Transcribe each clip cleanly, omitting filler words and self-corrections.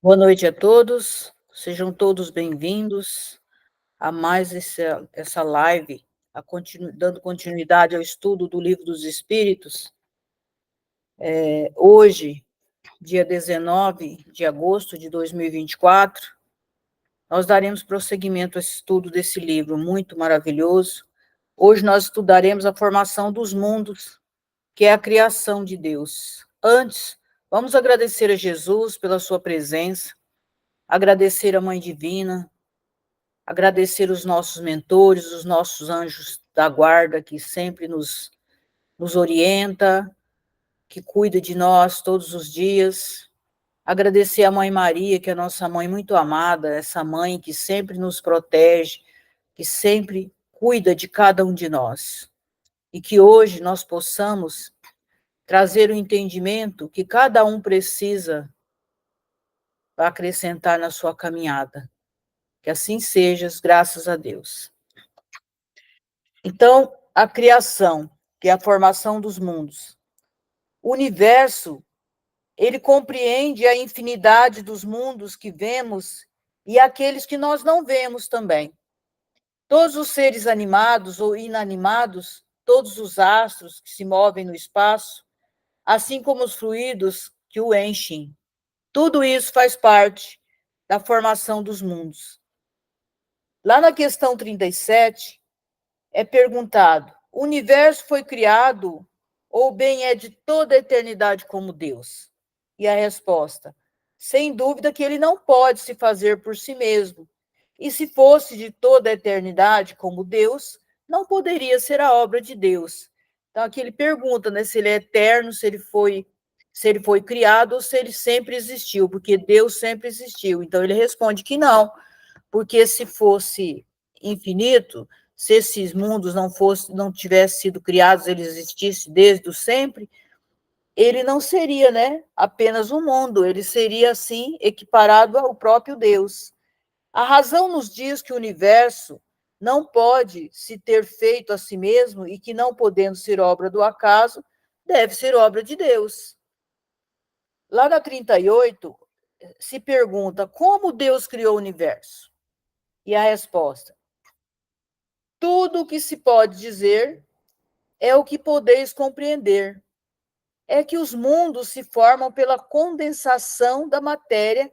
Boa noite a todos, sejam todos bem-vindos a mais essa live, dando continuidade ao estudo do Livro dos Espíritos. Hoje, dia 19 de agosto de 2024, nós daremos prosseguimento ao estudo desse livro muito maravilhoso. Hoje nós estudaremos a formação dos mundos, que é a criação de Deus. Antes, vamos agradecer a Jesus pela sua presença, agradecer a Mãe Divina, agradecer os nossos mentores, os nossos anjos da guarda, que sempre nos orienta, que cuida de nós todos os dias. Agradecer a Mãe Maria, que é a nossa mãe muito amada, essa mãe que sempre nos protege, que sempre cuida de cada um de nós. E que hoje nós possamos trazer o entendimento que cada um precisa para acrescentar na sua caminhada. Que assim seja, graças a Deus. Então, a criação, que é a formação dos mundos. O universo, ele compreende a infinidade dos mundos que vemos e aqueles que nós não vemos também. Todos os seres animados ou inanimados, todos os astros que se movem no espaço, assim como os fluidos que o enchem. Tudo isso faz parte da formação dos mundos. Lá na questão 37, é perguntado: o universo foi criado ou bem é de toda a eternidade como Deus? E a resposta: sem dúvida que ele não pode se fazer por si mesmo. E se fosse de toda a eternidade como Deus, não poderia ser a obra de Deus. Então aqui ele pergunta, né, se ele é eterno, se ele foi criado ou se ele sempre existiu, porque Deus sempre existiu. Então ele responde que não, porque se fosse infinito, se esses mundos não tivessem sido criados, eles existissem desde o sempre, ele não seria, né, apenas um mundo, ele seria, assim, equiparado ao próprio Deus. A razão nos diz que o universo não pode se ter feito a si mesmo e que, não podendo ser obra do acaso, deve ser obra de Deus. Lá na 38, se pergunta como Deus criou o universo? E a resposta: tudo o que se pode dizer é o que podeis compreender. É que os mundos se formam pela condensação da matéria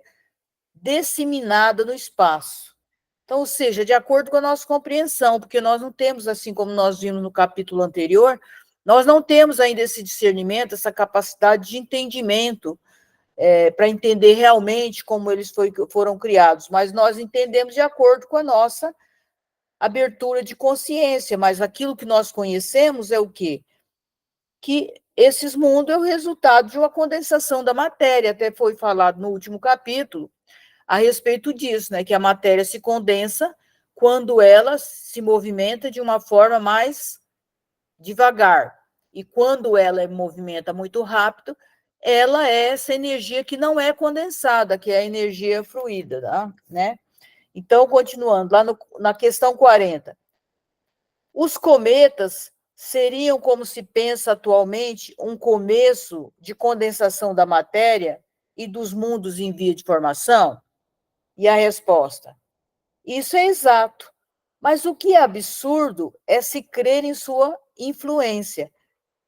disseminada no espaço. Então, ou seja, de acordo com a nossa compreensão, porque nós não temos, assim como nós vimos no capítulo anterior, nós não temos ainda esse discernimento, essa capacidade de entendimento, para entender realmente como eles foram criados, mas nós entendemos de acordo com a nossa abertura de consciência, mas aquilo que nós conhecemos é o quê? Que esses mundos é o resultado de uma condensação da matéria, até foi falado no último capítulo a respeito disso, né, que a matéria se condensa quando ela se movimenta de uma forma mais devagar, e quando ela movimenta muito rápido, ela é essa energia que não é condensada, que é a energia fluida, tá? Né? Então, continuando, lá na questão 40, os cometas seriam, como se pensa atualmente, um começo de condensação da matéria e dos mundos em via de formação? E a resposta: isso é exato, mas o que é absurdo é se crer em sua influência.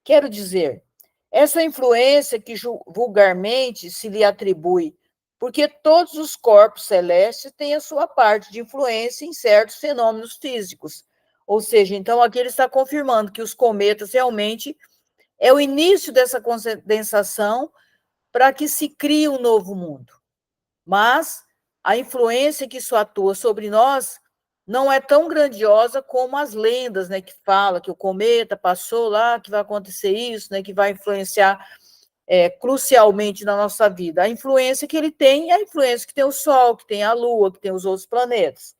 Quero dizer, essa influência que vulgarmente se lhe atribui, porque todos os corpos celestes têm a sua parte de influência em certos fenômenos físicos. Ou seja, então aqui ele está confirmando que os cometas realmente é o início dessa condensação para que se crie um novo mundo. Mas a influência que isso atua sobre nós não é tão grandiosa como as lendas, né, que fala que o cometa passou lá, que vai acontecer isso, né, que vai influenciar crucialmente na nossa vida. A influência que ele tem é a influência que tem o Sol, que tem a Lua, que tem os outros planetas.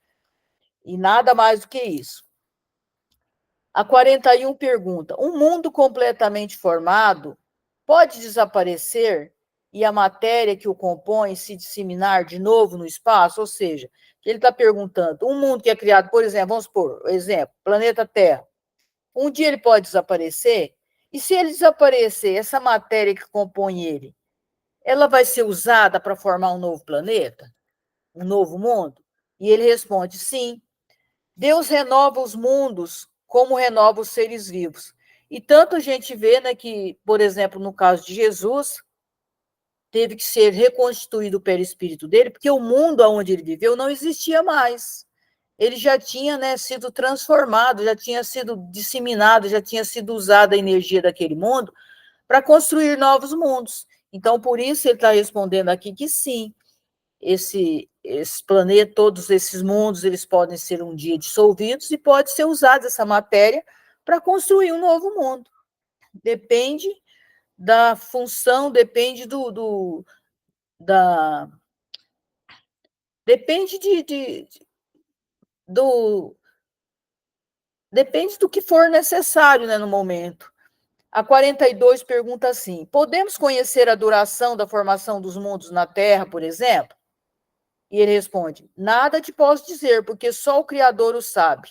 E nada mais do que isso. A 41 pergunta: um mundo completamente formado pode desaparecer e a matéria que o compõe se disseminar de novo no espaço? Ou seja, ele está perguntando, um mundo que é criado, por exemplo, vamos supor, exemplo, planeta Terra, um dia ele pode desaparecer? E se ele desaparecer, essa matéria que compõe ele, ela vai ser usada para formar um novo planeta? Um novo mundo? E ele responde, sim. Deus renova os mundos como renova os seres vivos. E tanto a gente vê, né, que, por exemplo, no caso de Jesus, teve que ser reconstituído o perispírito dele, porque o mundo onde ele viveu não existia mais. Ele já tinha, né, sido transformado, já tinha sido disseminado, já tinha sido usada a energia daquele mundo para construir novos mundos. Então, por isso ele está respondendo aqui que sim, esse planeta, todos esses mundos, eles podem ser um dia dissolvidos e pode ser usada essa matéria para construir um novo mundo. Depende da função, depende da depende do depende do que for necessário, né, no momento. A 42 pergunta assim: podemos conhecer a duração da formação dos mundos na Terra, por exemplo? E ele responde: nada te posso dizer, porque só o Criador o sabe.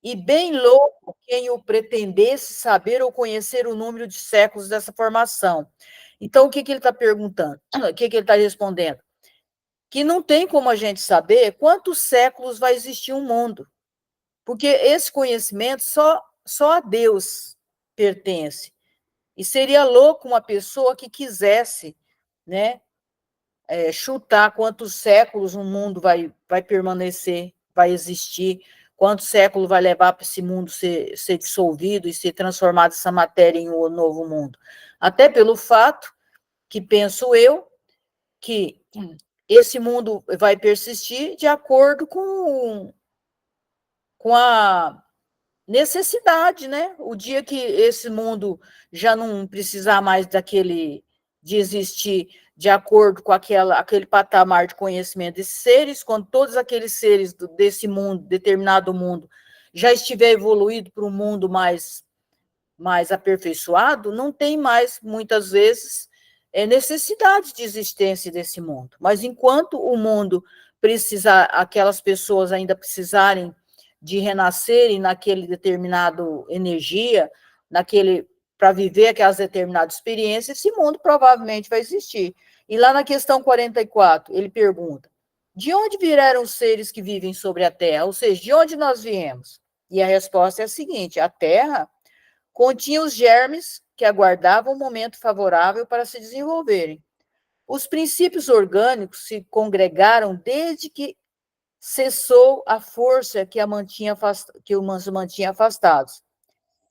E bem louco quem o pretendesse saber ou conhecer o número de séculos dessa formação. Então, o que ele está perguntando? O que ele está respondendo? Que não tem como a gente saber quantos séculos vai existir um mundo. Porque esse conhecimento só a Deus pertence. E seria louco uma pessoa que quisesse, né, chutar quantos séculos um mundo vai permanecer, vai existir, quantos séculos vai levar para esse mundo ser dissolvido e ser transformado essa matéria em um novo mundo. Até pelo fato que, penso eu, que esse mundo vai persistir de acordo com a necessidade, né? O dia que esse mundo já não precisar mais de existir de acordo com aquele patamar de conhecimento desses seres, quando todos aqueles seres desse mundo, determinado mundo, já estiver evoluído para um mundo mais aperfeiçoado, não tem mais, muitas vezes, necessidade de existência desse mundo. Mas enquanto o mundo precisar, aquelas pessoas ainda precisarem de renascerem naquele determinado energia, para viver aquelas determinadas experiências, esse mundo provavelmente vai existir. E lá na questão 44, ele pergunta: de onde vieram os seres que vivem sobre a Terra? Ou seja, de onde nós viemos? E a resposta é a seguinte: a Terra continha os germes que aguardavam o momento favorável para se desenvolverem. Os princípios orgânicos se congregaram desde que cessou a força que os mantinha afastados.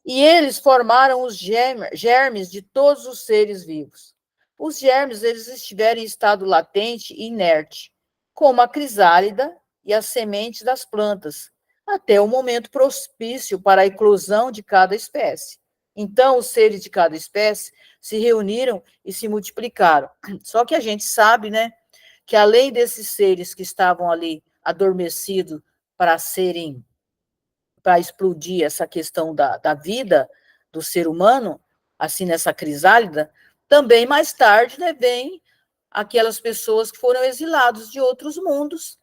E eles formaram os germes de todos os seres vivos. Os germes eles estiveram em estado latente e inerte, como a crisálida e as sementes das plantas, até o momento propício para a eclosão de cada espécie. Então, os seres de cada espécie se reuniram e se multiplicaram. Só que a gente sabe, né, que além desses seres que estavam ali adormecidos para explodir essa questão da vida do ser humano, assim, nessa crisálida, também mais tarde, né, vem aquelas pessoas que foram exilados de outros mundos,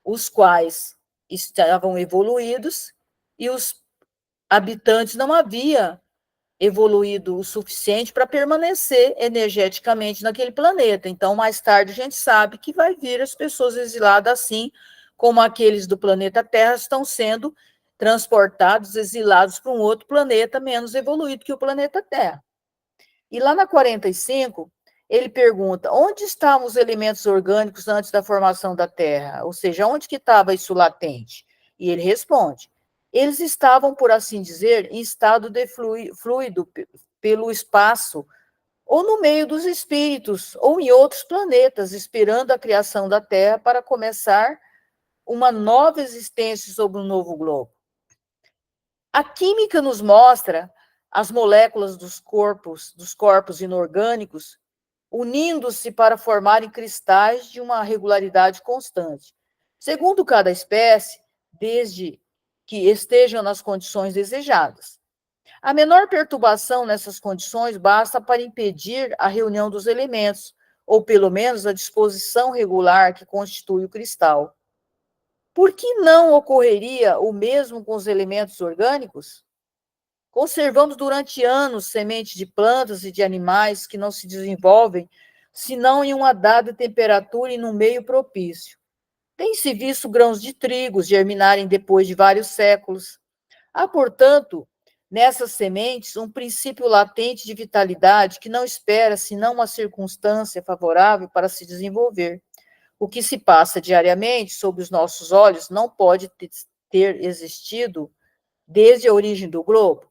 os quais estavam evoluídos e os habitantes não haviam evoluído o suficiente para permanecer energeticamente naquele planeta. Então, mais tarde, a gente sabe que vai vir as pessoas exiladas, assim como aqueles do planeta Terra estão sendo transportados, exilados para um outro planeta menos evoluído que o planeta Terra. E lá na 45, ele pergunta: onde estavam os elementos orgânicos antes da formação da Terra? Ou seja, onde que estava isso latente? E ele responde: eles estavam, por assim dizer, em estado de fluido pelo espaço, ou no meio dos espíritos, ou em outros planetas, esperando a criação da Terra para começar uma nova existência sobre um novo globo. A química nos mostra as moléculas dos corpos inorgânicos unindo-se para formarem cristais de uma regularidade constante. Segundo cada espécie, desde que estejam nas condições desejadas. A menor perturbação nessas condições basta para impedir a reunião dos elementos, ou pelo menos a disposição regular que constitui o cristal. Por que não ocorreria o mesmo com os elementos orgânicos? Conservamos durante anos sementes de plantas e de animais que não se desenvolvem senão em uma dada temperatura e num meio propício. Tem-se visto grãos de trigo germinarem depois de vários séculos. Há, portanto, nessas sementes um princípio latente de vitalidade que não espera senão uma circunstância favorável para se desenvolver. O que se passa diariamente sob os nossos olhos não pode ter existido desde a origem do globo.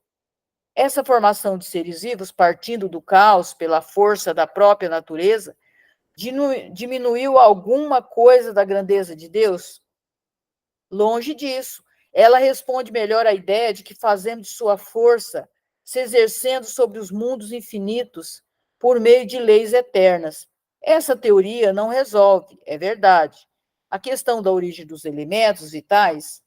Essa formação de seres vivos, partindo do caos pela força da própria natureza, diminuiu alguma coisa da grandeza de Deus? Longe disso. Ela responde melhor à ideia de que fazemos de sua força se exercendo sobre os mundos infinitos por meio de leis eternas. Essa teoria não resolve, é verdade, a questão da origem dos elementos vitais,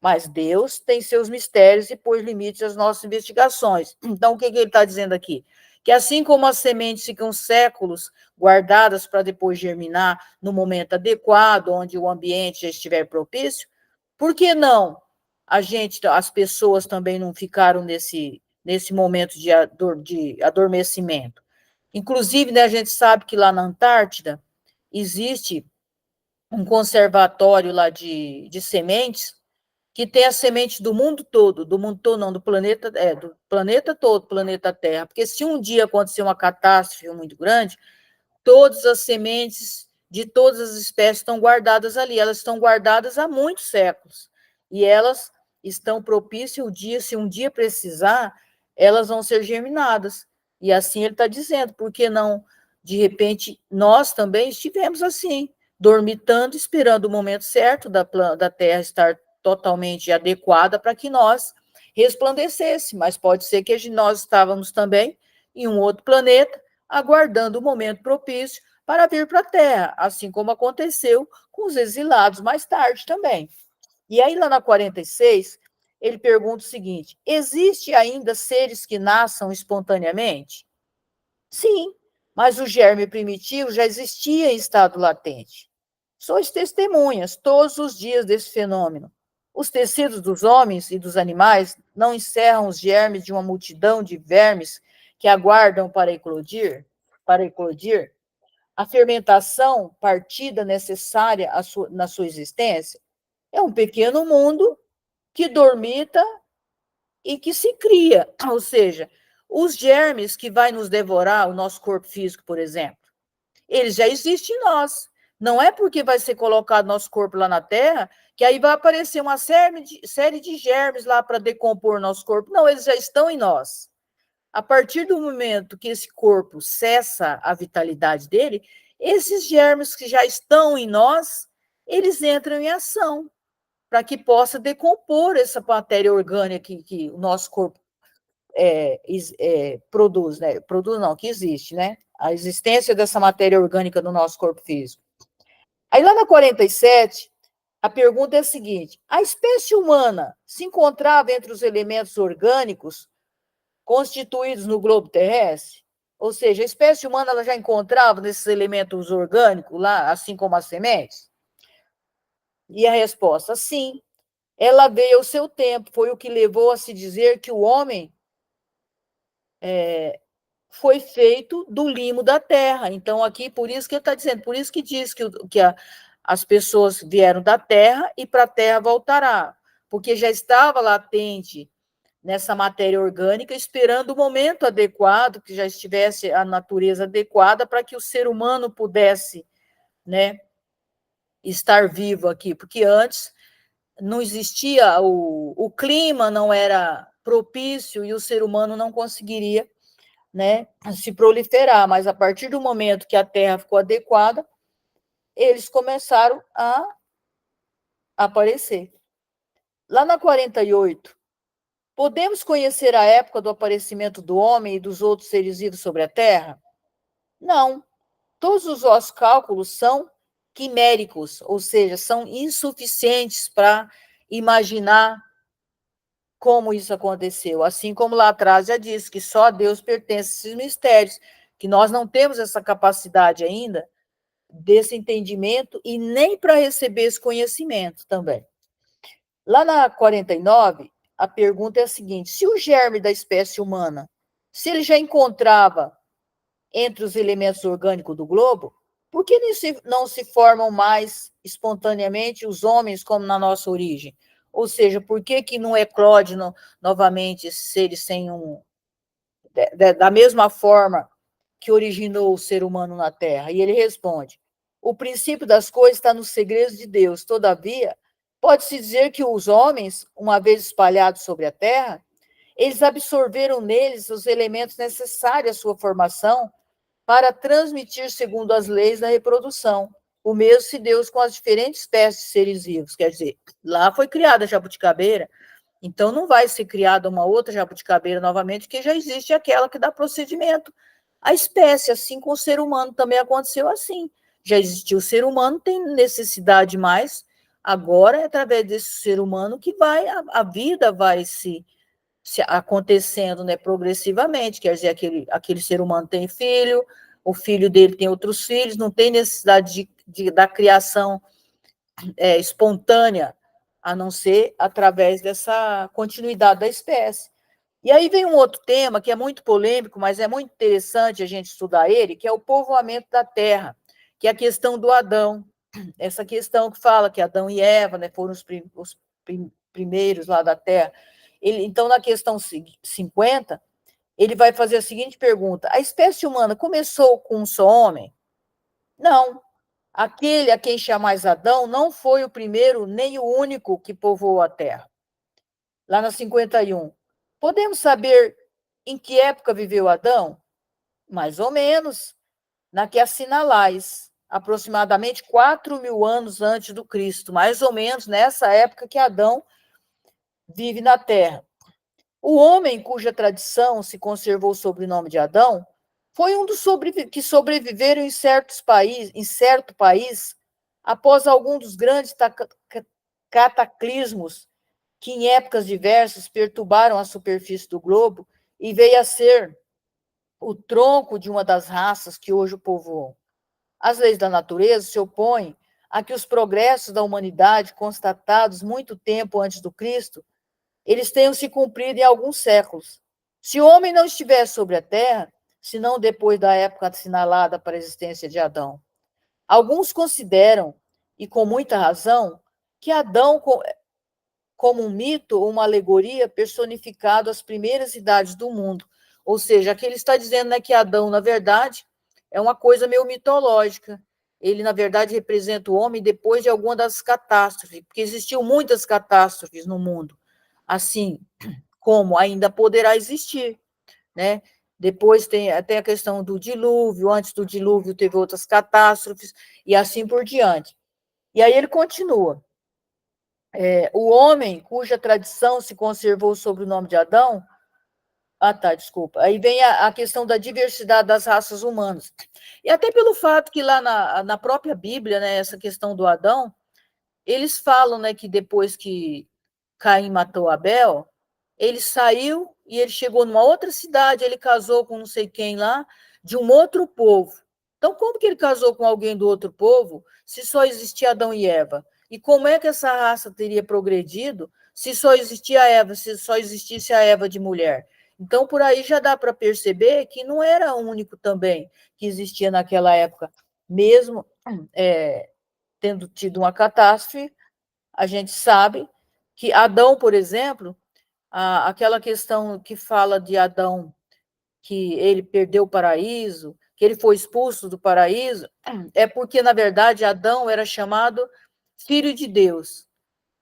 mas Deus tem seus mistérios e pôs limites às nossas investigações. Então, o que ele está dizendo aqui? Que assim como as sementes ficam séculos guardadas para depois germinar no momento adequado, onde o ambiente já estiver propício, por que não as pessoas também não ficaram nesse momento de adormecimento? Inclusive, né, a gente sabe que lá na Antártida existe um conservatório lá de sementes que tem a semente do mundo todo não, do planeta todo, planeta Terra, porque se um dia acontecer uma catástrofe muito grande, todas as sementes de todas as espécies estão guardadas ali, elas estão guardadas há muitos séculos, e elas estão propícias, se um dia precisar, elas vão ser germinadas, e assim ele está dizendo, por que não, de repente, nós também estivemos assim, dormitando, esperando o momento certo da Terra estar totalmente adequada para que nós resplandecesse, mas pode ser que nós estávamos também em um outro planeta, aguardando o momento propício para vir para a Terra, assim como aconteceu com os exilados mais tarde também. E aí, lá na 46, ele pergunta o seguinte: existe ainda seres que nasçam espontaneamente? Sim, mas o germe primitivo já existia em estado latente. Sois testemunhas todos os dias desse fenômeno. Os tecidos dos homens e dos animais não encerram os germes de uma multidão de vermes que aguardam para eclodir? Para eclodir? A fermentação, partida necessária na sua existência, é um pequeno mundo que dormita e que se cria, ou seja, os germes que vai nos devorar o nosso corpo físico, por exemplo, eles já existem em nós. Não é porque vai ser colocado nosso corpo lá na Terra que aí vai aparecer uma série de germes lá para decompor nosso corpo. Não, eles já estão em nós. A partir do momento que esse corpo cessa a vitalidade dele, esses germes que já estão em nós, eles entram em ação para que possa decompor essa matéria orgânica que o nosso corpo produz, né? Produz não, que existe, né? A existência dessa matéria orgânica no nosso corpo físico. Aí lá na 47, a pergunta é a seguinte: a espécie humana se encontrava entre os elementos orgânicos constituídos no globo terrestre? Ou seja, a espécie humana ela já encontrava nesses elementos orgânicos lá, assim como as sementes? E a resposta, sim. Ela veio ao seu tempo, foi o que levou a se dizer que o homem foi feito do limo da terra. Então, aqui, por isso que ele está dizendo, por isso que diz que as pessoas vieram da terra e para a terra voltará, porque já estava latente nessa matéria orgânica, esperando o momento adequado, que já estivesse a natureza adequada para que o ser humano pudesse, né, estar vivo aqui, porque antes não existia, o clima não era propício e o ser humano não conseguiria, né, se proliferar, mas a partir do momento que a terra ficou adequada, eles começaram a aparecer. Lá na 48, podemos conhecer a época do aparecimento do homem e dos outros seres vivos sobre a Terra? Não. Todos os nossos cálculos são quiméricos, ou seja, são insuficientes para imaginar como isso aconteceu. Assim como lá atrás já disse que só a Deus pertence esses mistérios, que nós não temos essa capacidade ainda desse entendimento e nem para receber esse conhecimento também. Lá na 49, a pergunta é a seguinte: se o germe da espécie humana, se ele já encontrava entre os elementos orgânicos do globo, por que não se formam mais espontaneamente os homens como na nossa origem? Ou seja, por que não eclode novamente esses seres sem da mesma forma que originou o ser humano na Terra? E ele responde: o princípio das coisas está nos segredos de Deus. Todavia, pode-se dizer que os homens, uma vez espalhados sobre a Terra, eles absorveram neles os elementos necessários à sua formação para transmitir segundo as leis da reprodução. O mesmo se deu com as diferentes espécies de seres vivos. Quer dizer, lá foi criada a jabuticabeira, então não vai ser criada uma outra jabuticabeira novamente, porque já existe aquela que dá procedimento à espécie. Assim com o ser humano também aconteceu assim. Já existiu o ser humano, tem necessidade mais, agora é através desse ser humano que a vida vai se acontecendo, né, progressivamente. Quer dizer, aquele ser humano tem filho, o filho dele tem outros filhos, não tem necessidade da criação espontânea, a não ser através dessa continuidade da espécie. E aí vem um outro tema que é muito polêmico, mas é muito interessante a gente estudar ele, que é o povoamento da Terra, que é a questão do Adão. Essa questão que fala que Adão e Eva, né, foram os primeiros lá da Terra. Então, na questão 50, ele vai fazer a seguinte pergunta: a espécie humana começou com um só homem? Não. Aquele a quem chamais Adão não foi o primeiro nem o único que povoou a terra. Lá na 51. Podemos saber em que época viveu Adão? Mais ou menos, na que assinalais, aproximadamente 4.000 anos antes do Cristo, mais ou menos nessa época que Adão vive na terra. O homem cuja tradição se conservou sob o nome de Adão foi um dos que sobreviveram em certo país após algum dos grandes cataclismos que em épocas diversas perturbaram a superfície do globo e veio a ser o tronco de uma das raças que hoje o povoam. As leis da natureza se opõem a que os progressos da humanidade constatados muito tempo antes do Cristo eles tenham se cumprido em alguns séculos. Se o homem não estivesse sobre a terra, senão depois da época assinalada para a existência de Adão. Alguns consideram, e com muita razão, que Adão, como um mito ou uma alegoria, personificado as primeiras idades do mundo. Ou seja, aqui ele está dizendo, né, que Adão, na verdade, é uma coisa meio mitológica. Ele, na verdade, representa o homem depois de alguma das catástrofes, porque existiam muitas catástrofes no mundo, assim como ainda poderá existir, né? Depois tem até a questão do dilúvio, antes do dilúvio teve outras catástrofes, e assim por diante. E aí ele continua. O homem cuja tradição se conservou sob o nome de Adão. Ah, tá, desculpa. Aí vem a questão da diversidade das raças humanas. E até pelo fato que lá na própria Bíblia, né, essa questão do Adão, eles falam, né, que depois que Caim matou Abel, ele saiu e ele chegou numa outra cidade, ele casou com não sei quem lá, de um outro povo. Então, como que ele casou com alguém do outro povo se só existia Adão e Eva? E como é que essa raça teria progredido se só existia a Eva, se só existisse a Eva de mulher? Então, por aí já dá para perceber que não era único também que existia naquela época, mesmo tendo tido uma catástrofe, a gente sabe que Adão, por exemplo, aquela questão que fala de Adão, que ele perdeu o paraíso, que ele foi expulso do paraíso, é porque, na verdade, Adão era chamado filho de Deus,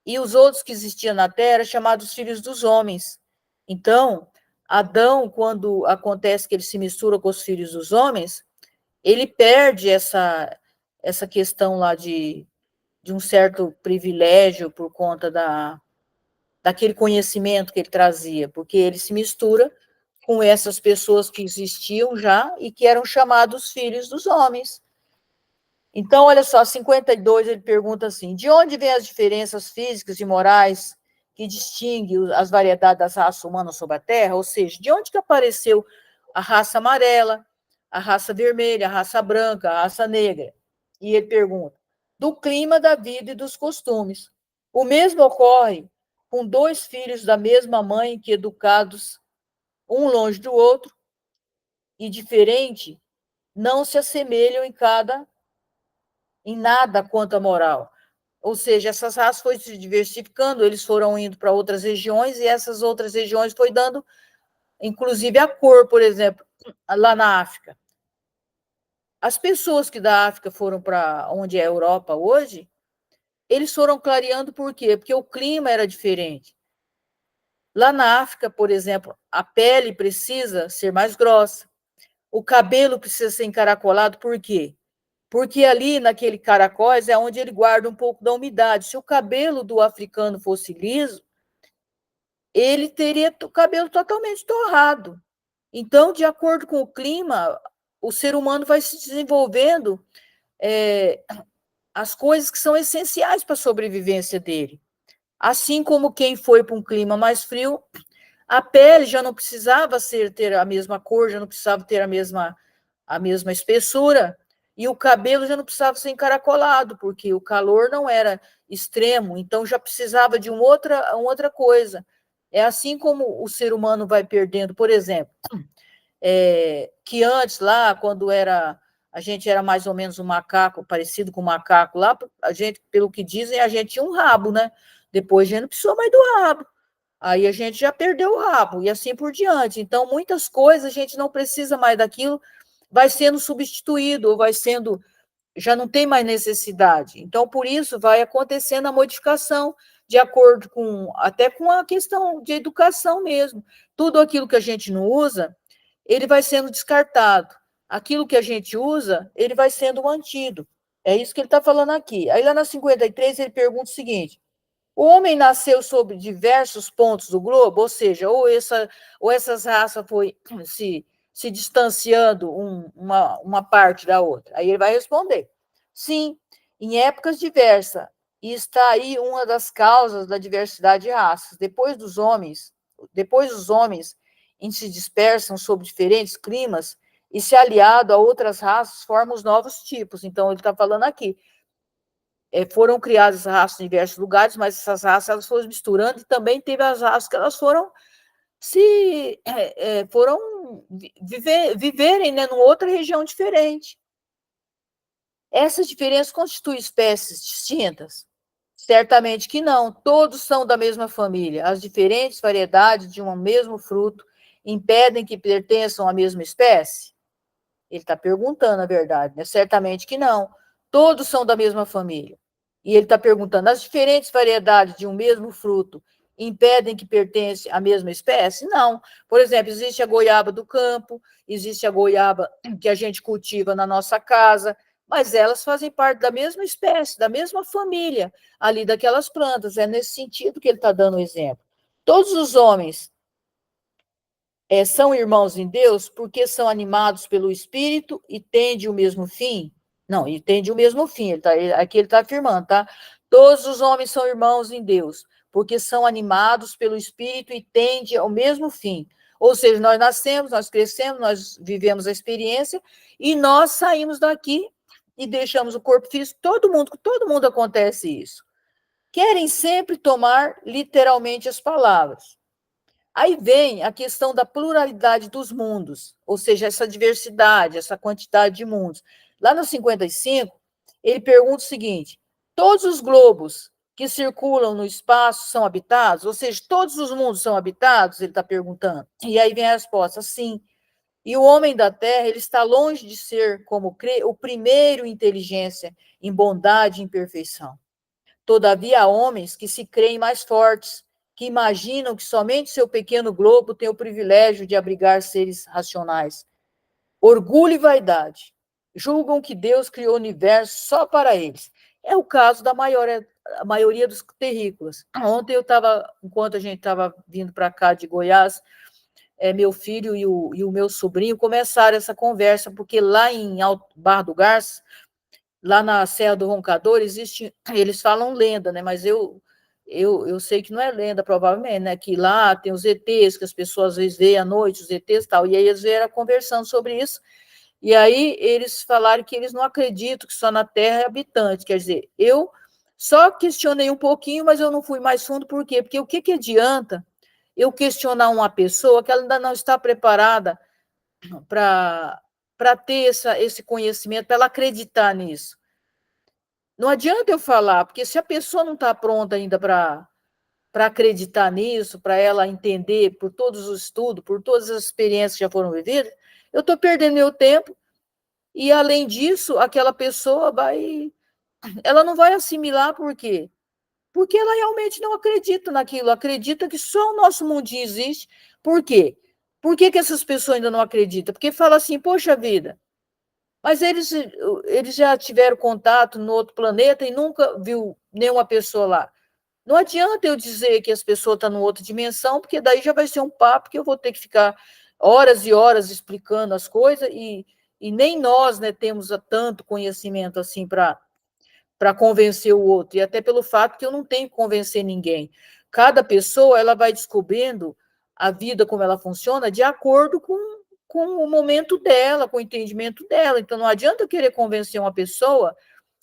e os outros que existiam na terra eram chamados filhos dos homens. Então, Adão, quando acontece que ele se mistura com os filhos dos homens, ele perde essa questão lá de um certo privilégio por conta daquele conhecimento que ele trazia, porque ele se mistura com essas pessoas que existiam já e que eram chamados filhos dos homens. Então, olha só, 52 ele pergunta assim: de onde vêm as diferenças físicas e morais que distinguem as variedades das raças humanas sobre a Terra? Ou seja, de onde que apareceu a raça amarela, a raça vermelha, a raça branca, a raça negra? E ele pergunta: do clima, da vida e dos costumes. O mesmo ocorre com 2 filhos da mesma mãe, que educados um longe do outro e diferente, não se assemelham em nada quanto à moral. Ou seja, essas raças foram se diversificando, eles foram indo para outras regiões, e essas outras regiões foi dando, inclusive, a cor, por exemplo, lá na África. As pessoas que da África foram para onde é a Europa hoje, eles foram clareando por quê? Porque o clima era diferente. Lá na África, por exemplo, a pele precisa ser mais grossa, o cabelo precisa ser encaracolado, por quê? Porque ali, naquele caracóis, é onde ele guarda um pouco da umidade. Se o cabelo do africano fosse liso, ele teria o cabelo totalmente torrado. Então, de acordo com o clima, o ser humano vai se desenvolvendo as coisas que são essenciais para a sobrevivência dele. Assim como quem foi para um clima mais frio, a pele já não precisava ter a mesma cor, já não precisava ter a mesma espessura, e o cabelo já não precisava ser encaracolado, porque o calor não era extremo, então já precisava de uma outra coisa. É assim como o ser humano vai perdendo, por exemplo, que antes lá, quando a gente era mais ou menos um macaco, parecido com um macaco lá, a gente, pelo que dizem, a gente tinha um rabo, né? Depois a gente não precisou mais do rabo. Aí a gente já perdeu o rabo, e assim por diante. Então, muitas coisas a gente não precisa mais daquilo, vai sendo substituído, ou vai sendo, já não tem mais necessidade. Então, por isso, vai acontecendo a modificação, de acordo com, até com a questão de educação mesmo. Tudo aquilo que a gente não usa, ele vai sendo descartado. Aquilo que a gente usa, ele vai sendo mantido. É isso que ele está falando aqui. Aí, lá na 53, ele pergunta o seguinte: o homem nasceu sobre diversos pontos do globo, ou seja, ou essas raças foi se distanciando uma parte da outra. Aí ele vai responder: sim, em épocas diversas, e está aí uma das causas da diversidade de raças. Depois os homens se dispersam sobre diferentes climas e se aliado a outras raças formam os novos tipos. Então ele está falando aqui, foram criadas raças em diversos lugares, mas essas raças elas foram misturando, e também teve as raças que elas foram viverem, né, numa outra região diferente. Essas diferenças constituem espécies distintas? Certamente que não, todos são da mesma família. As diferentes variedades de um mesmo fruto impedem que pertençam à mesma espécie? Ele está perguntando a verdade, né? Certamente que não, todos são da mesma família. E ele está perguntando: as diferentes variedades de um mesmo fruto impedem que pertence à mesma espécie? Não. Por exemplo, existe a goiaba do campo, existe a goiaba que a gente cultiva na nossa casa, mas elas fazem parte da mesma espécie, da mesma família ali daquelas plantas. É nesse sentido que ele está dando o exemplo. Todos os homens são irmãos em Deus porque são animados pelo Espírito e tendem o mesmo fim? Não, e tendem o mesmo fim. Aqui ele está afirmando, tá? Todos os homens são irmãos em Deus porque são animados pelo Espírito e tendem ao mesmo fim. Ou seja, nós nascemos, nós crescemos, nós vivemos a experiência e nós saímos daqui e deixamos o corpo físico. Todo mundo acontece isso. Querem sempre tomar literalmente as palavras. Aí vem a questão da pluralidade dos mundos, ou seja, essa diversidade, essa quantidade de mundos. Lá no 55, ele pergunta o seguinte: todos os globos que circulam no espaço são habitados? Ou seja, todos os mundos são habitados? Ele está perguntando. E aí vem a resposta: sim. E o homem da Terra, ele está longe de ser, como crê, o primeiro em inteligência, em bondade e em perfeição. Todavia, há homens que se creem mais fortes, que imaginam que somente seu pequeno globo tem o privilégio de abrigar seres racionais. Orgulho e vaidade. Julgam que Deus criou o universo só para eles. É o caso da maioria dos terrícolas. Ontem enquanto a gente estava vindo para cá de Goiás, meu filho e o meu sobrinho começaram essa conversa, porque lá em Barra do Garça, lá na Serra do Roncador, eles falam lenda, né? Mas eu sei que não é lenda, provavelmente, né? Que lá tem os ETs, que as pessoas às vezes veem à noite, os ETs e tal. E aí eles vieram conversando sobre isso. E aí eles falaram que eles não acreditam que só na Terra é habitante. Quer dizer, eu Só questionei um pouquinho, mas eu não fui mais fundo, por quê? Porque o que adianta eu questionar uma pessoa que ela ainda não está preparada para ter esse conhecimento, para ela acreditar nisso. Não adianta eu falar, porque se a pessoa não está pronta ainda para acreditar nisso, para ela entender por todos os estudos, por todas as experiências que já foram vividas, eu estou perdendo meu tempo e, além disso, aquela pessoa ela não vai assimilar, por quê? Porque ela realmente não acredita naquilo, acredita que só o nosso mundinho existe. Por quê? Por que essas pessoas ainda não acreditam? Porque fala assim, poxa vida, mas eles já tiveram contato no outro planeta e nunca viu nenhuma pessoa lá. Não adianta eu dizer que as pessoas estão em outra dimensão, porque daí já vai ser um papo que eu vou ter que ficar horas e horas explicando as coisas, e nem nós, né, temos tanto conhecimento assim para convencer o outro, e até pelo fato que eu não tenho que convencer ninguém. Cada pessoa ela vai descobrindo a vida como ela funciona de acordo com o momento dela, com o entendimento dela. Então não adianta eu querer convencer uma pessoa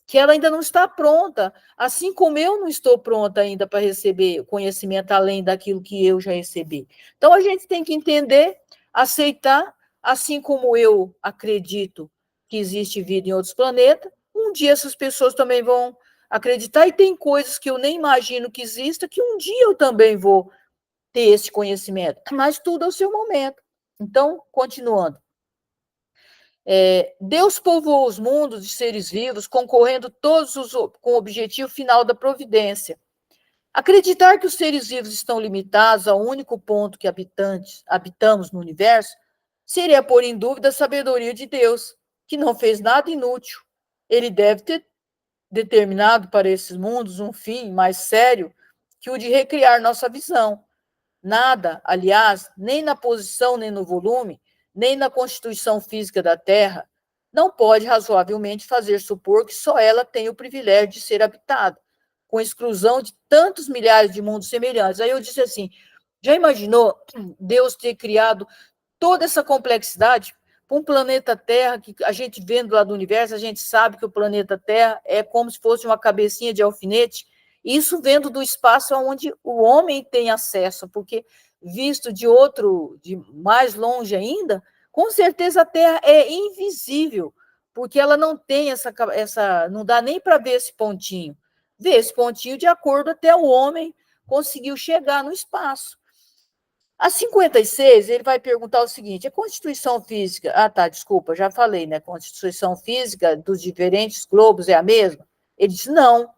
que ela ainda não está pronta, assim como eu não estou pronta ainda para receber conhecimento além daquilo que eu já recebi. Então a gente tem que entender, aceitar, assim como eu acredito que existe vida em outros planetas, um dia essas pessoas também vão acreditar, e tem coisas que eu nem imagino que exista, que um dia eu também vou ter esse conhecimento, mas tudo ao seu momento. Então, continuando. Deus povoou os mundos de seres vivos, concorrendo todos com o objetivo final da providência. Acreditar que os seres vivos estão limitados ao único ponto que habitamos no universo seria pôr em dúvida a sabedoria de Deus, que não fez nada inútil. Ele deve ter determinado para esses mundos um fim mais sério que o de recriar nossa visão. Nada, aliás, nem na posição, nem no volume, nem na constituição física da Terra, não pode razoavelmente fazer supor que só ela tem o privilégio de ser habitada, com exclusão de tantos milhares de mundos semelhantes. Aí eu disse assim, já imaginou Deus ter criado toda essa complexidade para um planeta Terra, que a gente vendo lá do universo, a gente sabe que o planeta Terra é como se fosse uma cabecinha de alfinete, isso vendo do espaço onde o homem tem acesso, porque visto de mais longe ainda, com certeza a Terra é invisível, porque ela não tem não dá nem para ver esse pontinho. Vê esse pontinho de acordo até o homem conseguiu chegar no espaço. A 56, ele vai perguntar o seguinte: a constituição física. Ah, tá, desculpa, já falei, né? A constituição física dos diferentes globos é a mesma? Ele diz: não,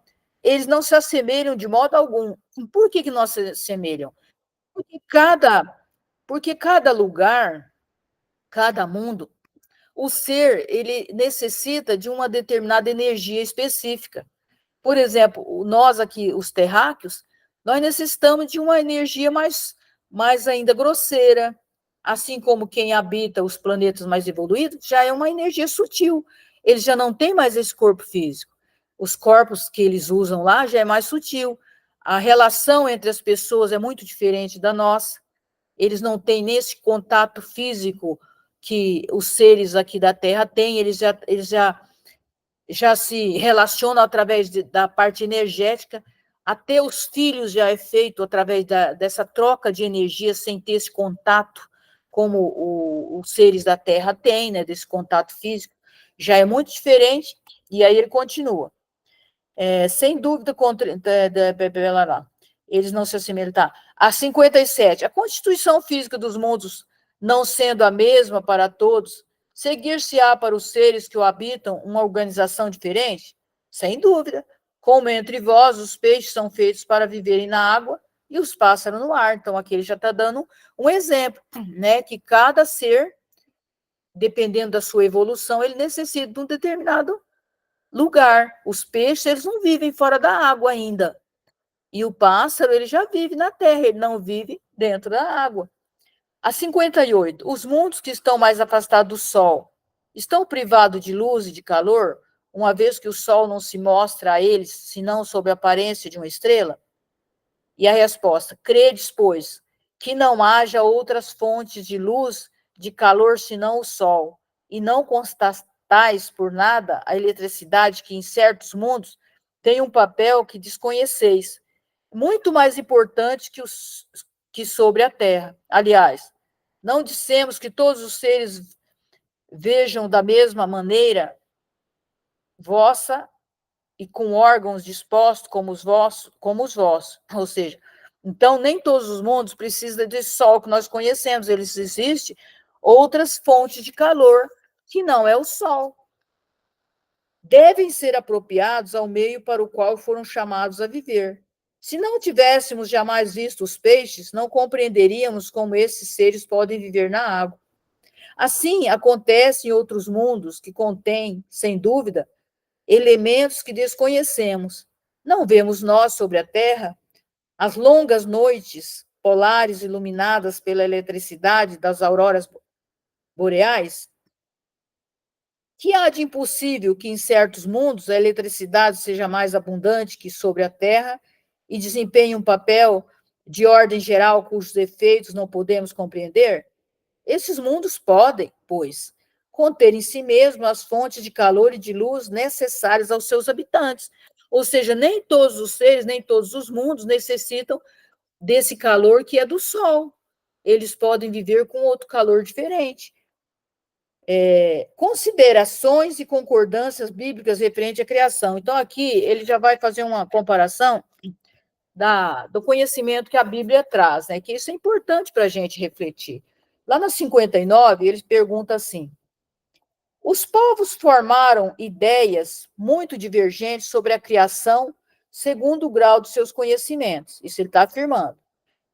eles não se assemelham de modo algum. Por que não se assemelham? Porque porque cada lugar, cada mundo, o ser, ele necessita de uma determinada energia específica. Por exemplo, nós aqui, os terráqueos, nós necessitamos de uma energia mais ainda grosseira, assim como quem habita os planetas mais evoluídos já é uma energia sutil. Eles já não têm mais esse corpo físico. Os corpos que eles usam lá já é mais sutil. A relação entre as pessoas é muito diferente da nossa. Eles não têm nesse contato físico que os seres aqui da Terra têm, já se relacionam através da parte energética, até os filhos já é feito através dessa troca de energia, sem ter esse contato, como os seres da Terra têm, né, desse contato físico, já é muito diferente, e aí ele continua. Sem dúvida, eles não se assemelham. Tá. A 57, a constituição física dos mundos não sendo a mesma para todos, seguir-se-á para os seres que o habitam uma organização diferente? Sem dúvida. Como entre vós, os peixes são feitos para viverem na água e os pássaros no ar. Então, aqui ele já está dando um exemplo, né? Que cada ser, dependendo da sua evolução, ele necessita de um determinado lugar. Os peixes, eles não vivem fora da água ainda. E o pássaro, ele já vive na terra, ele não vive dentro da água. A 58, os mundos que estão mais afastados do Sol estão privados de luz e de calor, uma vez que o Sol não se mostra a eles, senão sob a aparência de uma estrela? E a resposta, credes, pois, que não haja outras fontes de luz, de calor, senão o Sol, e não constatais por nada a eletricidade que em certos mundos tem um papel que desconheceis, muito mais importante que sobre a terra. Aliás, não dissemos que todos os seres vejam da mesma maneira vossa e com órgãos dispostos como os vossos. Ou seja, então nem todos os mundos precisam desse sol que nós conhecemos, eles existem outras fontes de calor que não é o sol. Devem ser apropriados ao meio para o qual foram chamados a viver. Se não tivéssemos jamais visto os peixes, não compreenderíamos como esses seres podem viver na água. Assim, acontece em outros mundos que contêm, sem dúvida, elementos que desconhecemos. Não vemos nós sobre a Terra as longas noites polares iluminadas pela eletricidade das auroras boreais? Que há de impossível que em certos mundos a eletricidade seja mais abundante que sobre a Terra e desempenhe um papel de ordem geral cujos efeitos não podemos compreender? Esses mundos podem, pois, conter em si mesmos as fontes de calor e de luz necessárias aos seus habitantes. Ou seja, nem todos os seres, nem todos os mundos necessitam desse calor que é do Sol. Eles podem viver com outro calor diferente. Considerações e concordâncias bíblicas referente à criação. Então, aqui ele já vai fazer uma comparação do conhecimento que a Bíblia traz, né? Que isso é importante para a gente refletir. Lá na 59, ele pergunta assim: os povos formaram ideias muito divergentes sobre a criação segundo o grau dos seus conhecimentos. Isso ele está afirmando.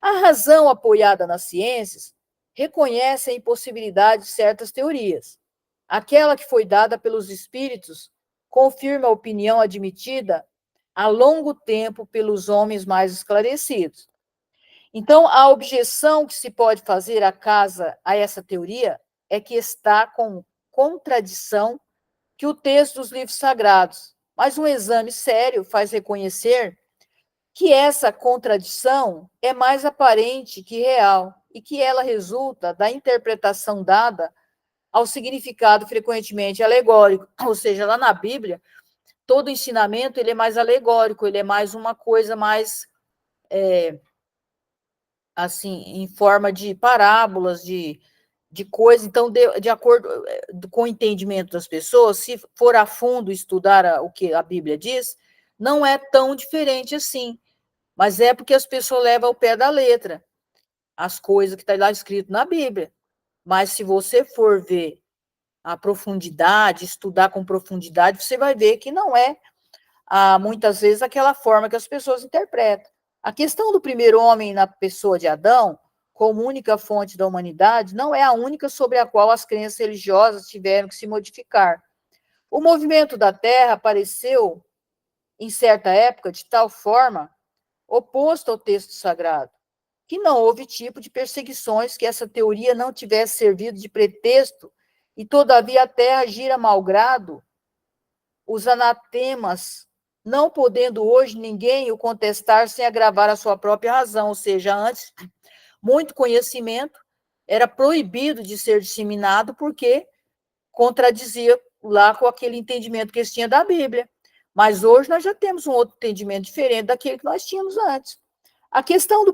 A razão apoiada nas ciências reconhece a impossibilidade de certas teorias. Aquela que foi dada pelos espíritos confirma a opinião admitida há longo tempo pelos homens mais esclarecidos. Então, a objeção que se pode fazer a essa teoria é que está com contradição que o texto dos livros sagrados, mas um exame sério faz reconhecer que essa contradição é mais aparente que real e que ela resulta da interpretação dada ao significado frequentemente alegórico, ou seja, lá na Bíblia, todo ensinamento ele é mais alegórico, ele é mais uma coisa mais assim, em forma de parábolas, de coisas. Então, de acordo com o entendimento das pessoas, se for a fundo estudar o que a Bíblia diz, não é tão diferente assim, mas é porque as pessoas levam ao pé da letra as coisas que está lá escrito na Bíblia. Mas se você for ver a profundidade, estudar com profundidade, você vai ver que não é, muitas vezes, aquela forma que as pessoas interpretam. A questão do primeiro homem na pessoa de Adão, como única fonte da humanidade, não é a única sobre a qual as crenças religiosas tiveram que se modificar. O movimento da Terra apareceu, em certa época, de tal forma oposto ao texto sagrado, que não houve tipo de perseguições que essa teoria não tivesse servido de pretexto, e todavia a Terra gira malgrado os anatemas, não podendo hoje ninguém o contestar sem agravar a sua própria razão. Ou seja, antes, muito conhecimento era proibido de ser disseminado porque contradizia lá com aquele entendimento que eles tinham da Bíblia. Mas hoje nós já temos um outro entendimento diferente daquele que nós tínhamos antes. A questão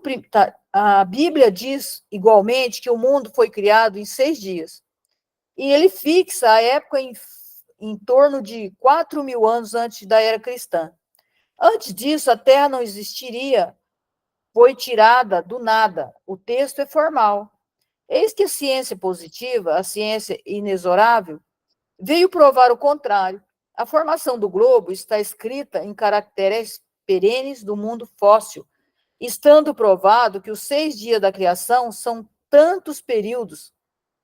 a Bíblia diz, igualmente, que o mundo foi criado em 6 dias. E ele fixa a época em torno de 4.000 anos antes da era cristã. Antes disso, a Terra não existiria, foi tirada do nada. O texto é formal. Eis que a ciência positiva, a ciência inexorável, veio provar o contrário. A formação do globo está escrita em caracteres perenes do mundo fóssil, estando provado que os 6 dias da criação são tantos períodos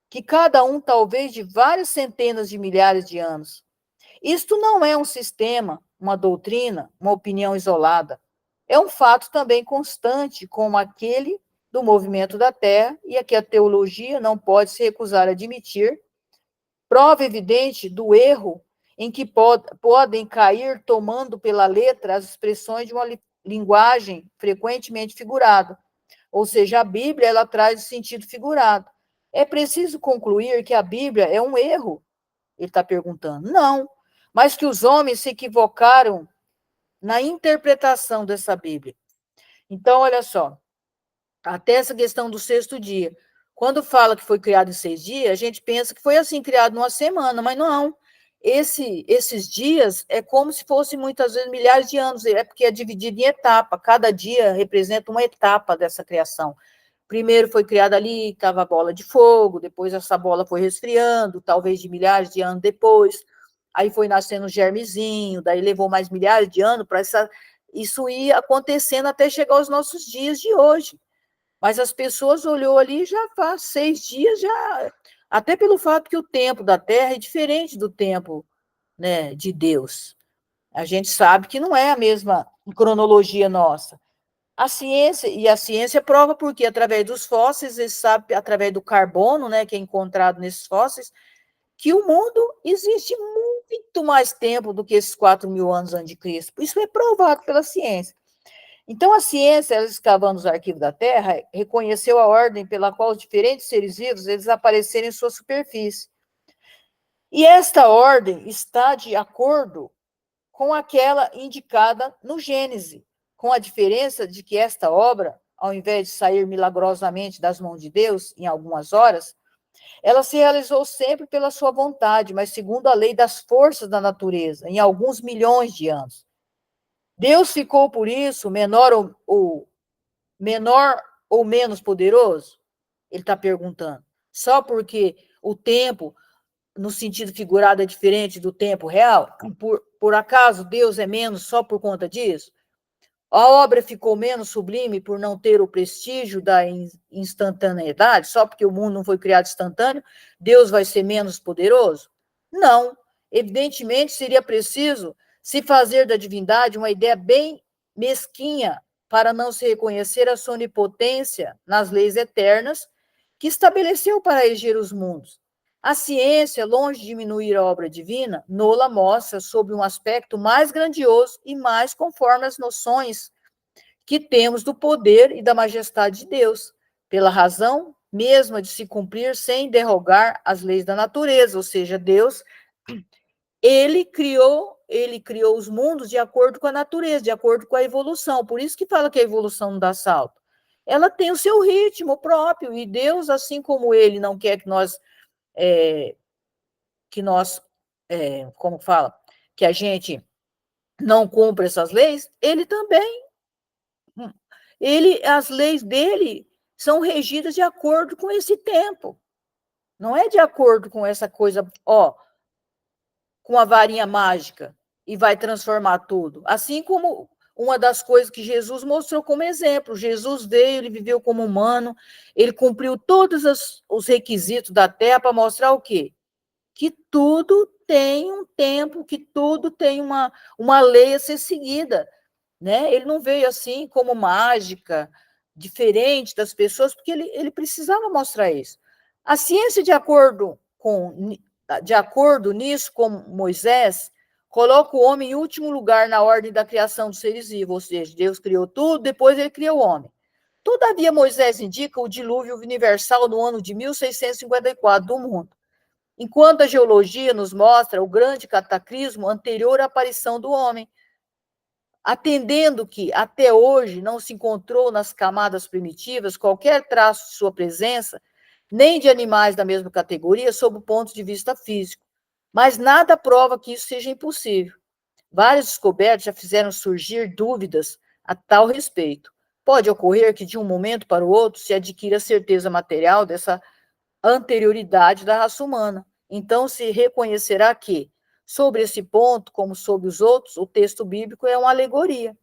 que cada um talvez de várias centenas de milhares de anos. Isto não é um sistema, uma doutrina, uma opinião isolada. É um fato também constante, como aquele do movimento da Terra, e a que a teologia não pode se recusar a admitir, prova evidente do erro em que podem cair tomando pela letra as expressões de uma linguagem frequentemente figurada. Ou seja, a Bíblia ela traz o sentido figurado. É preciso concluir que a Bíblia é um erro? Ele está perguntando. Não, mas que os homens se equivocaram na interpretação dessa Bíblia. Então, olha só, até essa questão do sexto dia. Quando fala que foi criado em 6 dias, a gente pensa que foi assim, criado numa semana, mas não. Esses dias é como se fossem muitas vezes milhares de anos, é porque é dividido em etapa, cada dia representa uma etapa dessa criação. Primeiro foi criada ali, estava a bola de fogo, depois essa bola foi resfriando, talvez de milhares de anos depois, aí foi nascendo um germezinho, daí levou mais milhares de anos para isso ir acontecendo até chegar aos nossos dias de hoje. Mas as pessoas olhou ali já faz 6 dias, já até pelo fato que o tempo da Terra é diferente do tempo, né, de Deus. A gente sabe que não é a mesma cronologia nossa. A ciência prova porque através dos fósseis, eles sabem, através do carbono, né, que é encontrado nesses fósseis, que o mundo existe muito mais tempo do que esses 4.000 anos antes de Cristo. Isso é provado pela ciência. Então, a ciência, ela escavando os arquivos da Terra, reconheceu a ordem pela qual os diferentes seres vivos eles apareceram em sua superfície. E esta ordem está de acordo com aquela indicada no Gênesis, com a diferença de que esta obra, ao invés de sair milagrosamente das mãos de Deus em algumas horas, ela se realizou sempre pela sua vontade, mas segundo a lei das forças da natureza, em alguns milhões de anos. Deus ficou, por isso, menor ou menos poderoso? Ele está perguntando. Só porque o tempo, no sentido figurado, é diferente do tempo real? Por acaso Deus é menos só por conta disso? A obra ficou menos sublime por não ter o prestígio da instantaneidade? Só porque o mundo não foi criado instantâneo, Deus vai ser menos poderoso? Não. Evidentemente, seria preciso se fazer da divindade uma ideia bem mesquinha para não se reconhecer a sua onipotência nas leis eternas que estabeleceu para reger os mundos. A ciência, longe de diminuir a obra divina, nola mostra sob um aspecto mais grandioso e mais conforme as noções que temos do poder e da majestade de Deus, pela razão mesma de se cumprir sem derrogar as leis da natureza, ou seja, Deus, ele criou os mundos de acordo com a natureza, de acordo com a evolução. Por isso que fala que a evolução não dá salto. Ela tem o seu ritmo próprio, e Deus, assim como ele não quer como fala, que a gente não cumpra essas leis, ele também, as leis dele são regidas de acordo com esse tempo. Não é de acordo com essa coisa, com a varinha mágica e vai transformar tudo. Assim como uma das coisas que Jesus mostrou como exemplo. Jesus veio, ele viveu como humano, ele cumpriu todos os requisitos da terra para mostrar o quê? Que tudo tem um tempo, que tudo tem uma lei a ser seguida, né? Ele não veio assim como mágica, diferente das pessoas, porque ele precisava mostrar isso. A ciência, de acordo nisso com Moisés, coloca o homem em último lugar na ordem da criação dos seres vivos, ou seja, Deus criou tudo, depois ele criou o homem. Todavia, Moisés indica o dilúvio universal no ano de 1654 do mundo, enquanto a geologia nos mostra o grande cataclismo anterior à aparição do homem, atendendo que, até hoje, não se encontrou nas camadas primitivas qualquer traço de sua presença, nem de animais da mesma categoria, sob o ponto de vista físico. Mas nada prova que isso seja impossível. Várias descobertas já fizeram surgir dúvidas a tal respeito. Pode ocorrer que, de um momento para o outro, se adquira a certeza material dessa anterioridade da raça humana. Então, se reconhecerá que, sobre esse ponto, como sobre os outros, o texto bíblico é uma alegoria.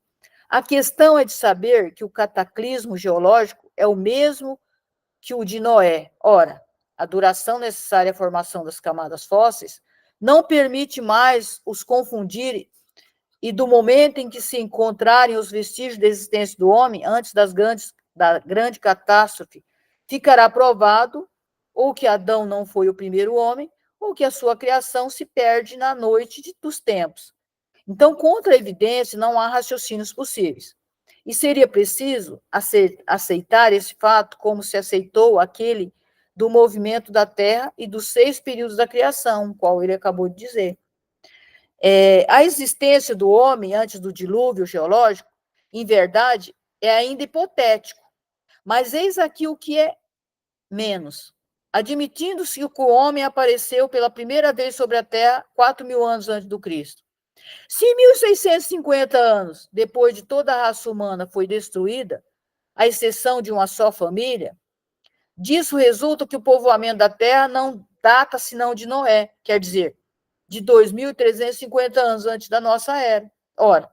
A questão é de saber que o cataclismo geológico é o mesmo que o de Noé. Ora, a duração necessária à formação das camadas fósseis não permite mais os confundir, e do momento em que se encontrarem os vestígios da existência do homem, antes da grande catástrofe, ficará provado ou que Adão não foi o primeiro homem, ou que a sua criação se perde na noite dos tempos. Então, contra a evidência, não há raciocínios possíveis. E seria preciso aceitar esse fato como se aceitou aquele do movimento da Terra e dos 6 períodos da criação, qual ele acabou de dizer. A existência do homem antes do dilúvio geológico, em verdade, é ainda hipotético. Mas eis aqui o que é menos. Admitindo-se que o homem apareceu pela primeira vez sobre a Terra 4.000 anos antes do Cristo. Se 1.650 anos depois de toda a raça humana foi destruída, à exceção de uma só família, disso resulta que o povoamento da Terra não data senão de Noé, quer dizer, de 2.350 anos antes da nossa era. Ora,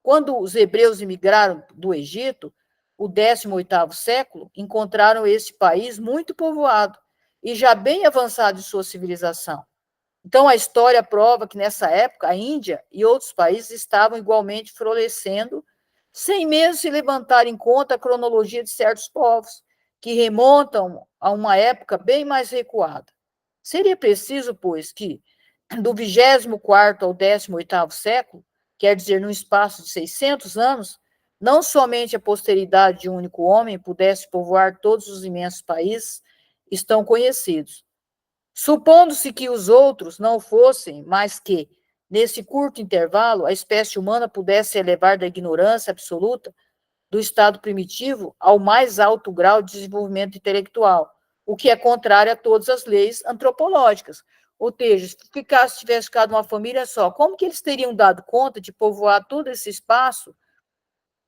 quando os hebreus imigraram do Egito, o 18º século, encontraram este país muito povoado e já bem avançado em sua civilização. Então, a história prova que, nessa época, a Índia e outros países estavam igualmente florescendo, sem mesmo se levantar em conta a cronologia de certos povos, que remontam a uma época bem mais recuada. Seria preciso, pois, que, do 24º ao 18º século, quer dizer, num espaço de 600 anos, não somente a posteridade de um único homem pudesse povoar todos os imensos países estão conhecidos. Supondo-se que os outros não fossem, mas que, nesse curto intervalo, a espécie humana pudesse elevar da ignorância absoluta do estado primitivo ao mais alto grau de desenvolvimento intelectual, o que é contrário a todas as leis antropológicas. Ou seja, se tivesse ficado uma família só, como que eles teriam dado conta de povoar todo esse espaço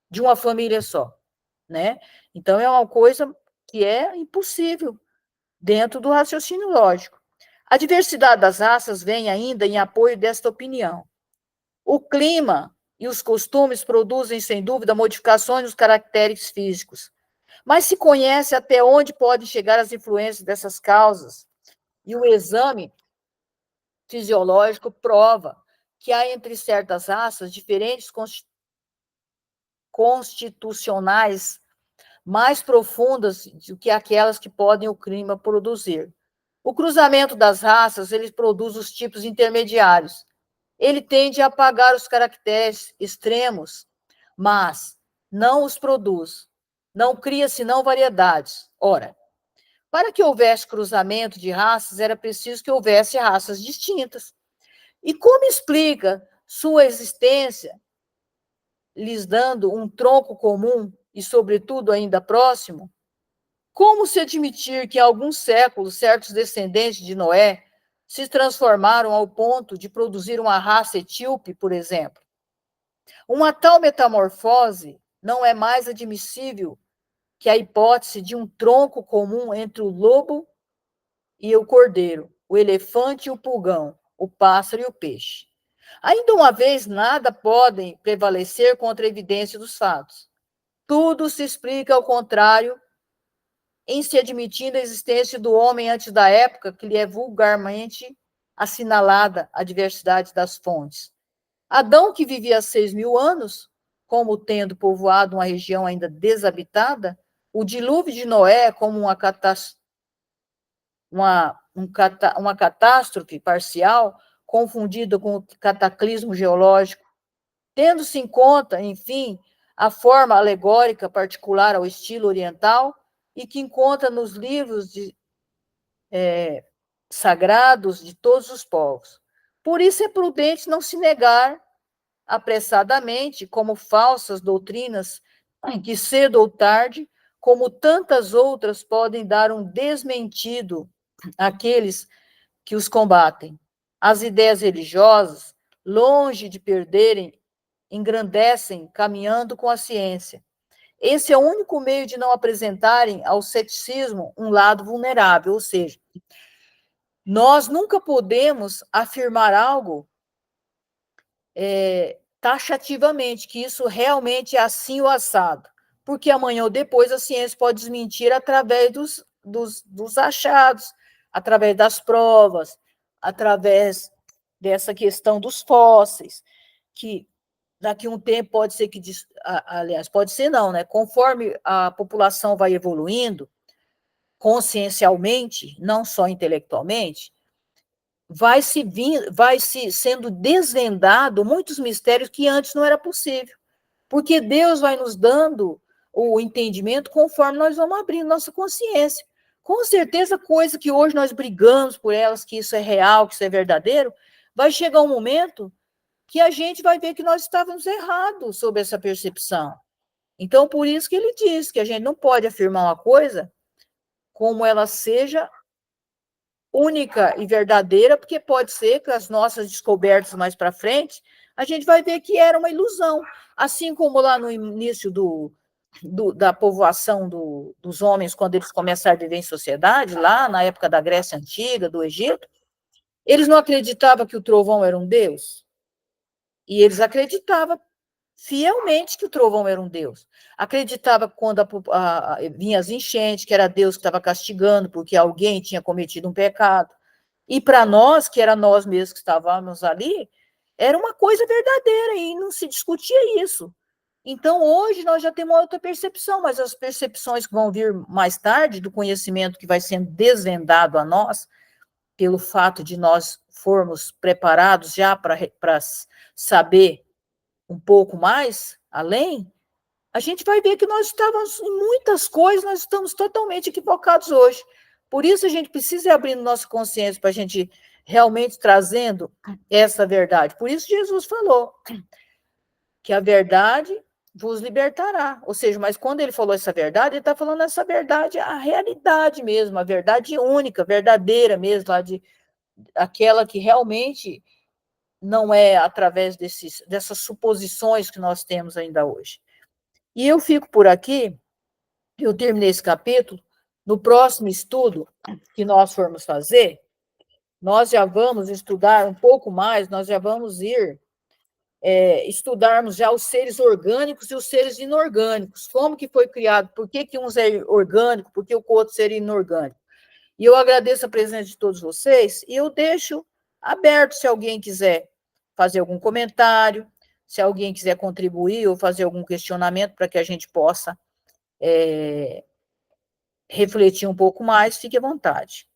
de uma família só, né? Então, é uma coisa que é impossível dentro do raciocínio lógico. A diversidade das raças vem ainda em apoio desta opinião. O clima e os costumes produzem, sem dúvida, modificações nos caracteres físicos, mas se conhece até onde podem chegar as influências dessas causas, e o exame fisiológico prova que há entre certas raças diferentes constitucionais mais profundas do que aquelas que podem o clima produzir. O cruzamento das raças, ele produz os tipos intermediários. Ele tende a apagar os caracteres extremos, mas não os produz. Não cria senão variedades. Ora, para que houvesse cruzamento de raças, era preciso que houvesse raças distintas. E como explica sua existência, lhes dando um tronco comum e, sobretudo, ainda próximo? Como se admitir que, em alguns séculos, certos descendentes de Noé se transformaram ao ponto de produzir uma raça etíope, por exemplo? Uma tal metamorfose não é mais admissível que a hipótese de um tronco comum entre o lobo e o cordeiro, o elefante e o pulgão, o pássaro e o peixe. Ainda uma vez, nada podem prevalecer contra a evidência dos fatos. Tudo se explica ao contrário, em se admitindo a existência do homem antes da época que lhe é vulgarmente assinalada a diversidade das fontes. Adão, que vivia há 6.000 anos, como tendo povoado uma região ainda desabitada, o dilúvio de Noé como uma catástrofe parcial, confundida com o cataclismo geológico, tendo-se em conta, enfim, a forma alegórica particular ao estilo oriental e que encontra nos livros sagrados de todos os povos. Por isso é prudente não se negar apressadamente como falsas doutrinas que cedo ou tarde, como tantas outras, podem dar um desmentido àqueles que os combatem. As ideias religiosas, longe de perderem, engrandecem caminhando com a ciência. Esse é o único meio de não apresentarem ao ceticismo um lado vulnerável, ou seja, nós nunca podemos afirmar algo taxativamente, que isso realmente é assim ou assado, porque amanhã ou depois a ciência pode desmentir através dos achados, através das provas, através dessa questão dos fósseis, que daqui a um tempo pode ser que, aliás, pode ser não, né? Conforme a população vai evoluindo, consciencialmente, não só intelectualmente, vai se sendo desvendado muitos mistérios que antes não era possível, porque Deus vai nos dando o entendimento conforme nós vamos abrindo nossa consciência. Com certeza, coisa que hoje nós brigamos por elas, que isso é real, que isso é verdadeiro, vai chegar um momento que a gente vai ver que nós estávamos errados sobre essa percepção. Então, por isso que ele diz que a gente não pode afirmar uma coisa como ela seja única e verdadeira, porque pode ser que as nossas descobertas mais para frente, a gente vai ver que era uma ilusão. Assim como lá no início da povoação dos homens, quando eles começaram a viver em sociedade, lá na época da Grécia Antiga, do Egito, eles não acreditavam que o trovão era um deus? E eles acreditavam fielmente que o trovão era um deus. Acreditava que quando vinha as enchentes, que era Deus que estava castigando porque alguém tinha cometido um pecado. E para nós, que era nós mesmos que estávamos ali, era uma coisa verdadeira e não se discutia isso. Então, hoje, nós já temos uma outra percepção, mas as percepções que vão vir mais tarde, do conhecimento que vai sendo desvendado a nós, pelo fato de nós formos preparados já para saber um pouco mais além, a gente vai ver que nós estávamos em muitas coisas, nós estamos totalmente equivocados hoje. Por isso a gente precisa ir abrindo nossa consciência para a gente realmente trazendo essa verdade. Por isso Jesus falou que a verdade vos libertará. Ou seja, mas quando ele falou essa verdade, ele está falando essa verdade, a realidade mesmo, a verdade única, verdadeira mesmo, lá aquela que realmente não é através dessas suposições que nós temos ainda hoje. E eu fico por aqui, eu terminei esse capítulo, no próximo estudo que nós formos fazer, nós já vamos estudar um pouco mais, nós já vamos ir estudarmos já os seres orgânicos e os seres inorgânicos, como que foi criado, por que um é orgânico, por que o outro seria inorgânico. E eu agradeço a presença de todos vocês, e eu deixo aberto se alguém quiser fazer algum comentário, se alguém quiser contribuir ou fazer algum questionamento para que a gente possa refletir um pouco mais, fique à vontade.